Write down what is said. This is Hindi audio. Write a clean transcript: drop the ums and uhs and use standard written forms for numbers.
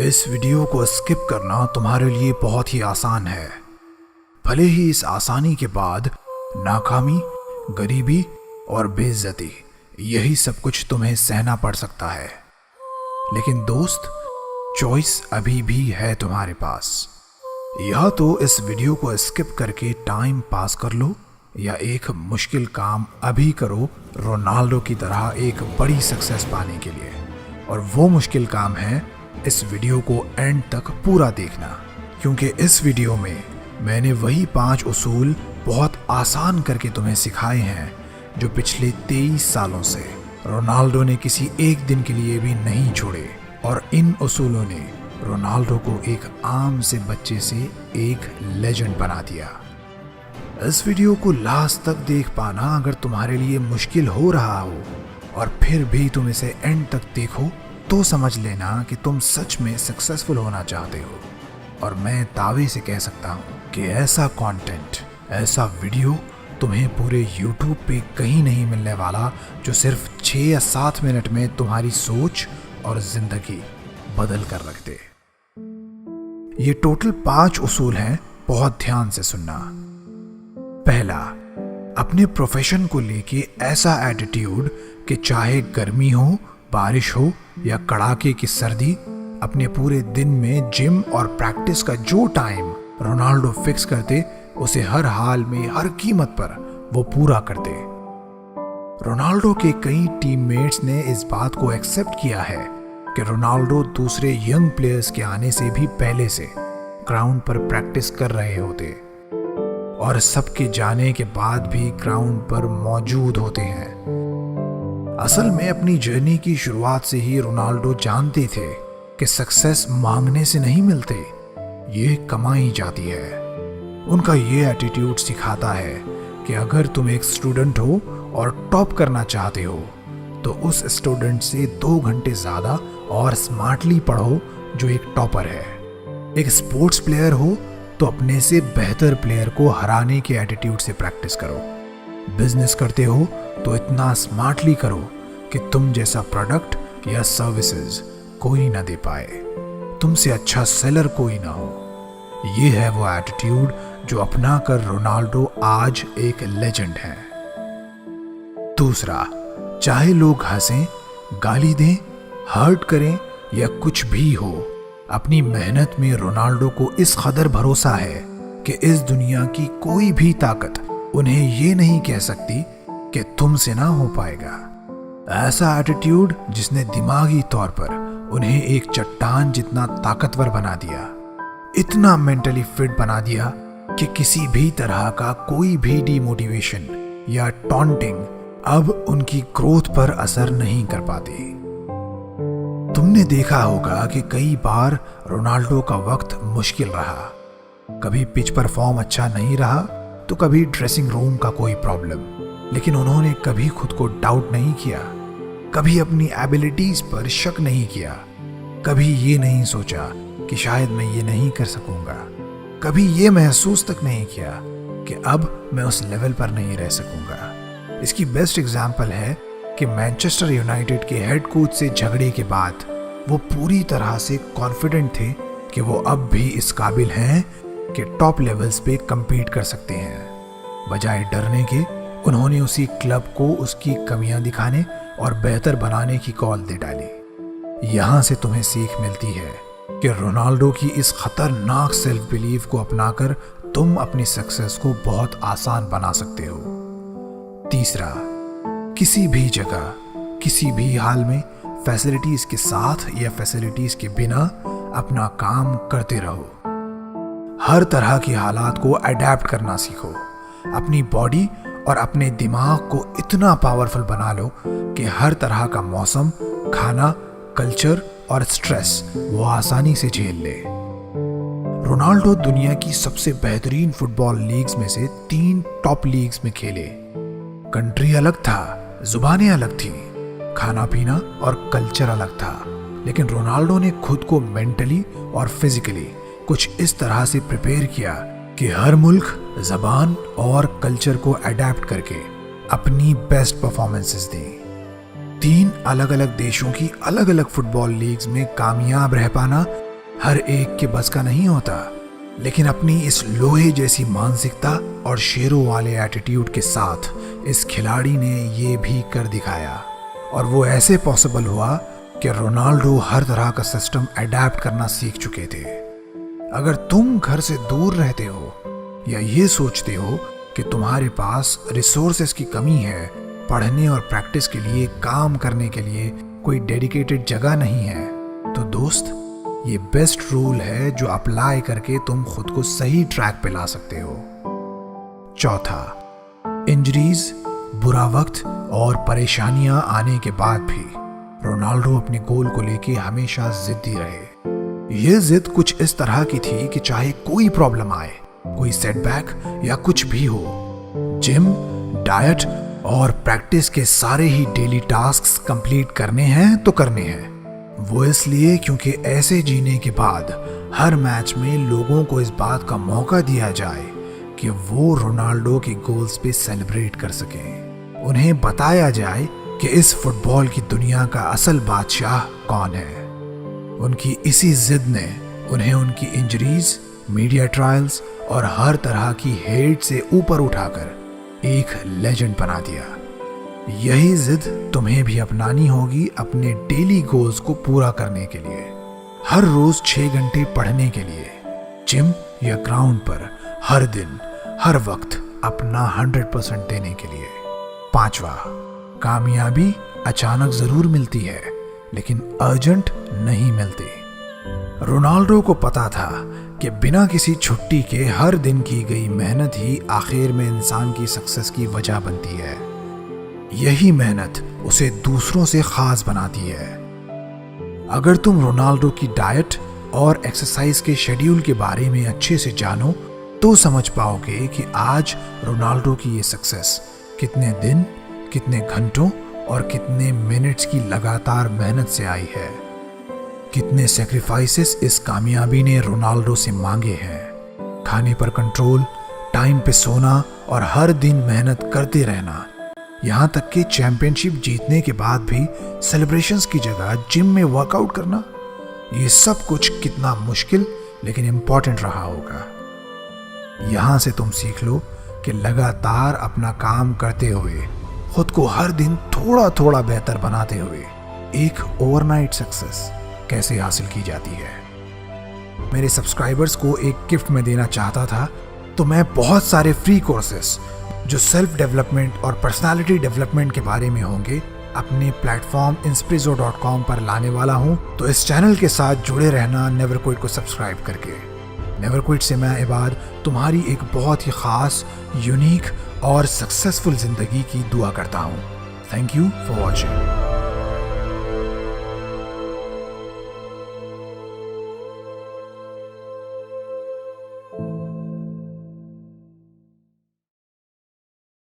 इस वीडियो को स्किप करना तुम्हारे लिए बहुत ही आसान है। भले ही इस आसानी के बाद नाकामी, गरीबी और बेइज्जती, यही सब कुछ तुम्हें सहना पड़ सकता है, लेकिन दोस्त, चॉइस अभी भी है तुम्हारे पास। या तो इस वीडियो को स्किप करके टाइम पास कर लो, या एक मुश्किल काम अभी करो रोनाल्डो की तरह एक बड़ी सक्सेस पाने के लिए। और वो मुश्किल काम है इस वीडियो को एंड तक पूरा देखना, क्योंकि इस वीडियो में मैंने वही 5 उसूल बहुत आसान करके तुम्हें सिखाए हैं जो पिछले 23 सालों से रोनाल्डो ने किसी एक दिन के लिए भी नहीं छोड़े। और इन उसूलों ने रोनाल्डो को एक आम से बच्चे से एक लेजेंड बना दिया। इस वीडियो को लास्ट तक देख पाना अगर तुम्हारे लिए मुश्किल हो रहा हो और फिर भी तुम इसे एंड तक देखो तो समझ लेना कि तुम सच में सक्सेसफुल होना चाहते हो। और मैं दावे से कह सकता हूँ कि ऐसा कंटेंट, ऐसा वीडियो तुम्हें पूरे YouTube पे कहीं नहीं मिलने वाला जो सिर्फ 6 या 7 मिनट में तुम्हारी सोच और जिंदगी बदल कर रख दे। ये टोटल 5 उसूल हैं, बहुत ध्यान से सुनना। पहला, अपने प्रोफेशन को लेके ऐसा एटीट्यूड कि चाहे गर्मी हो, बारिश हो या कड़ाके की सर्दी, अपने पूरे दिन में जिम और प्रैक्टिस का जो टाइम रोनाल्डो फिक्स करते उसे हर हाल में, हर कीमत पर वो पूरा करते। रोनाल्डो के कई टीममेट्स ने इस बात को एक्सेप्ट किया है कि रोनाल्डो दूसरे यंग प्लेयर्स के आने से भी पहले से ग्राउंड पर प्रैक्टिस कर रहे होते और सबके जाने के बाद भी ग्राउंड पर मौजूद होते हैं। असल में अपनी जर्नी की शुरुआत से ही रोनाल्डो जानते थे कि सक्सेस मांगने से नहीं मिलते, ये कमाई जाती है। उनका ये एटीट्यूड सिखाता है कि अगर तुम एक स्टूडेंट हो और टॉप करना चाहते हो तो उस स्टूडेंट से 2 घंटे ज्यादा और स्मार्टली पढ़ो जो एक टॉपर है। एक स्पोर्ट्स प्लेयर हो तो अपने से बेहतर प्लेयर को हराने के एटीट्यूड से प्रैक्टिस करो। बिजनेस करते हो तो इतना स्मार्टली करो कि तुम जैसा प्रोडक्ट या सर्विसेज कोई ना दे पाए, तुमसे अच्छा सेलर कोई ना हो। ये है वो एटीट्यूड जो अपना कर रोनाल्डो आज एक लेजेंड है। दूसरा, चाहे लोग हंसें, गाली दें, हर्ट करें या कुछ भी हो, अपनी मेहनत में रोनाल्डो को इस कदर भरोसा है कि इस दुनिया की कोई भी ताकत उन्हें ये नहीं कह सकती कि तुमसे ना हो पाएगा। ऐसा एटीट्यूड जिसने दिमागी तौर पर उन्हें एक चट्टान जितना ताकतवर बना दिया, इतना मेंटली फिट बना दिया कि किसी भी तरह का कोई भी डिमोटिवेशन या टॉन्टिंग अब उनकी ग्रोथ पर असर नहीं कर पाते। तुमने देखा होगा कि कई बार रोनाल्डो का वक्त मुश्किल रहा। कभी पिच पर फॉर्म अच्छा नहीं रहा तो कभी ड्रेसिंग रूम का कोई प्रॉब्लम, लेकिन उन्होंने कभी खुद को डाउट नहीं किया, कभी अपनी एबिलिटीज पर शक नहीं किया, कभी ये नहीं सोचा कि शायद मैं ये नहीं कर सकूंगा, कभी ये महसूस तक नहीं किया कि अब मैं उस लेवल पर नहीं रह सकूंगा। इसकी बेस्ट एग्जाम्पल है कि मैनचेस्टर यूनाइटेड के हेड कोच से झगड़े के बाद वो पूरी तरह से कॉन्फिडेंट थे कि वो अब भी इस काबिल हैं कि टॉप लेवल्स पे compete कर सकते हैं। बजाय डरने के उन्होंने उसी क्लब को उसकी कमियां दिखाने और बेहतर बनाने की कॉल दे डाली। यहाँ से तुम्हें सीख मिलती है कि रोनाल्डो की इस खतरनाक सेल्फ बिलीव को अपनाकर तुम अपनी सक्सेस को बहुत आसान बना सकते हो। तीसरा, किसी भी जगह, किसी भी हाल में फैसिलिटीज के साथ या फैसिलिटीज के बिना अपना काम करते रहो। हर तरह की हालात को अडेप्ट करना सीखो। अपनी बॉडी और अपने दिमाग को इतना पावरफुल बना लो कि हर तरह का मौसम, खाना, कल्चर और स्ट्रेस वो आसानी से झेल ले। रोनाल्डो दुनिया की सबसे बेहतरीन फुटबॉल लीग्स में से 3 टॉप लीग्स में खेले। कंट्री अलग था, जुबानें अलग थी, खाना पीना और कल्चर अलग था, लेकिन रोनाल्डो ने खुद को मेंटली और फिजिकली कुछ इस तरह से प्रिपेयर किया कि हर मुल्क, जबान और कल्चर को अडेप्ट करके अपनी बेस्ट परफॉर्मेंसेस दी। 3 अलग अलग देशों की अलग अलग फुटबॉल लीग्स में कामयाब रह पाना हर एक के बस का नहीं होता, लेकिन अपनी इस लोहे जैसी मानसिकता और शेरों वाले एटीट्यूड के साथ इस खिलाड़ी ने ये भी कर दिखाया। और वो ऐसे पॉसिबल हुआ कि रोनाल्डो हर तरह का सिस्टम अडेप्ट करना सीख चुके थे। अगर तुम घर से दूर रहते हो या ये सोचते हो कि तुम्हारे पास रिसोर्सेस की कमी है, पढ़ने और प्रैक्टिस के लिए, काम करने के लिए कोई डेडिकेटेड जगह नहीं है, तो दोस्त ये बेस्ट रूल है जो अप्लाई करके तुम खुद को सही ट्रैक पे ला सकते हो। चौथा, इंजरीज, बुरा वक्त और परेशानियां आने के बाद भी रोनाल्डो अपने गोल को लेके हमेशा जिद्दी रहे। यह जिद कुछ इस तरह की थी कि चाहे कोई प्रॉब्लम आए, कोई सेटबैक या कुछ भी हो, जिम, डाइट और प्रैक्टिस के सारे ही डेली टास्क्स कंप्लीट करने हैं तो करने हैं। वो इसलिए क्योंकि ऐसे जीने के बाद हर मैच में लोगों को इस बात का मौका दिया जाए कि वो रोनाल्डो के गोल्स पे सेलिब्रेट कर सकें। उन्हें बताया जाए कि इस फुटबॉल की दुनिया का असल बादशाह कौन है। उनकी इसी जिद ने उन्हें उनकी इंजरीज, मीडिया ट्रायल्स और हर तरह की हेट से ऊपर उठाकर एक लेजेंड बना दिया। यही जिद तुम्हें भी अपनानी होगी अपने डेली गोल्स को पूरा करने के लिए। हर रोज 6 घंटे पढ़ने के लिए, जिम या ग्राउंड पर हर दिन हर वक्त अपना 100% देने के लिए। पांचवा, कामयाबी अचानक जरूर मिलती है, लेकिन अर्जेंट नहीं मिलती। रोनाल्डो को पता था कि बिना किसी छुट्टी के हर दिन की गई मेहनत ही आखिर में इंसान की सक्सेस की वजह बनती है। यही मेहनत उसे दूसरों से खास बनाती है। अगर तुम रोनाल्डो की डाइट और एक्सरसाइज के शेड्यूल के बारे में अच्छे से जानो तो समझ पाओगे कि आज रोनाल्डो की ये सक्सेस कितने दिन, कितने घंटों और कितने मिनट्स की लगातार मेहनत से आई है। कितने सैक्रिफाइसेस इस कामयाबी ने रोनाल्डो से मांगे हैं। खाने पर कंट्रोल, टाइम पे सोना और हर दिन मेहनत करते रहना, यहाँ तक कि चैंपियनशिप जीतने के बाद भी सेलिब्रेशंस की जगह जिम में वर्कआउट करना। ये सब कुछ कितना मुश्किल लेकिन इंपॉर्टेंट रहा होगा। यहाँ से तुम सीख लो कि लगातार अपना काम करते हुए, खुद को हर दिन थोड़ा थोड़ा बेहतर बनाते हुए एक ओवरनाइट सक्सेस कैसे हासिल की जाती है। मेरे सब्सक्राइबर्स को एक गिफ्ट में देना चाहता था, तो मैं बहुत सारे फ्री कोर्सेस जो सेल्फ डेवलपमेंट और पर्सनालिटी डेवलपमेंट के बारे में होंगे अपने प्लेटफॉर्म inspirizo.com पर लाने वाला हूं। तो इस चैनल के साथ जुड़े रहना नेवर क्विट को सब्सक्राइब करके। नेवर क्विट से मैं इबाद तुम्हारी एक बहुत ही खास, यूनिक और सक्सेसफुल जिंदगी की दुआ करता हूं। Thank you for watching.